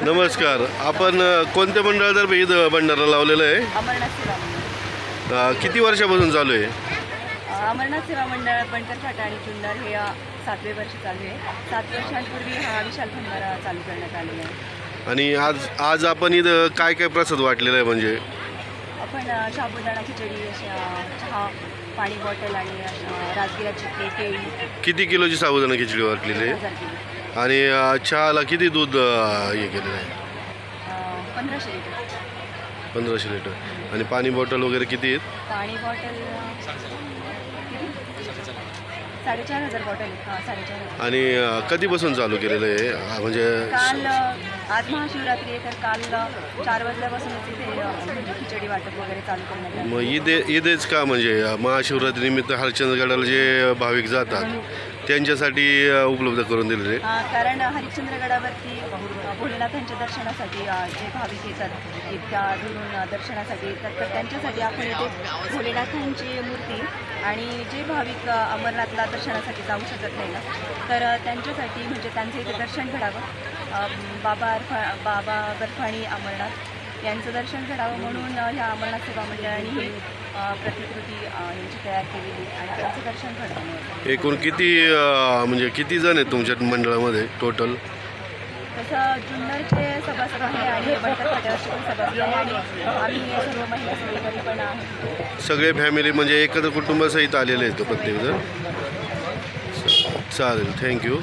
नमस्कार. आपण कोणत्या मंडळातर्फे इथं भंडारा लावलेला आहे? अमरनाथ सेवा मंडळ. किती वर्षापासून चालू आहे? अमरनाथ सेवा मंडळ बनकर फाटा आणि जुन्नर हे 7वे वर्ष चालू आहे. 7 वर्षांपूर्वी हा विशाल भंडारा चालू करण्यात आलेला आहे. आणि आज आपण इथं काय काय प्रसाद वाटलेला आहे? म्हणजे आपण साबुदाणा खिचडी, चहा, पाणी बॉटल आणि राजगिराची केळी. किती किलोची साबुदाणा खिचडी वाटलेली आहे? 1000 किलो. आणि चहाला किती दूध हे केलेलं आहे? 1500 लिटर. 1500 लिटर. आणि पाणी बॉटल वगैरे किती आहेत? पाणी बॉटल 4500 बॉटल आहेत. 4500. आणि कधीपासून चालू केलेलं आहे? म्हणजे काल आज महाशिवरात्री आहे, तर काल 4 वाजल्यापासूनच इथे म्हणजे खिचडी वाटप वगैरे चालू करण्यात आलं. मग ईदच का? म्हणजे महाशिवरात्रीनिमित्त हरिश्चंद्रगडाला जे भाविक जातात त्यांच्यासाठी उपलब्ध करून दिलेले? कारण हरिश्चंद्रगडावरती भोलेनाथांच्या दर्शनासाठी जे भाविक येतात इतक्या दुरून दर्शनासाठी येतात, तर त्यांच्यासाठी आपण इथे भोलेनाथांची मूर्ती आणि जे भाविक अमरनाथला दर्शनासाठी जाऊ शकत नाही ना, तर त्यांच्यासाठी म्हणजे त्यांचं इथे दर्शन घडावं. बाबा बर्फाणी अमरनाथ यांचं दर्शन घडावं म्हणून ह्या अमरनाथ सेवा मंडळाने ही प्रतिकृती यांची तयार केलेली आणि त्यांचं दर्शन घडवणं. एकूण किती म्हणजे किती जण आहेत तुमच्या मंडळामध्ये टोटल? तसं जुन्नरचे सभासद आहे आणि बनकर फाट्यावरचे पण सभासद आहे आणि आम्ही सर्व महिला सगळीकडे पण आहे. सगळे फॅमिली म्हणजे एकत्र कुटुंबासहित आलेले आहेत प्रत्येकजण? चालेल, थँक्यू.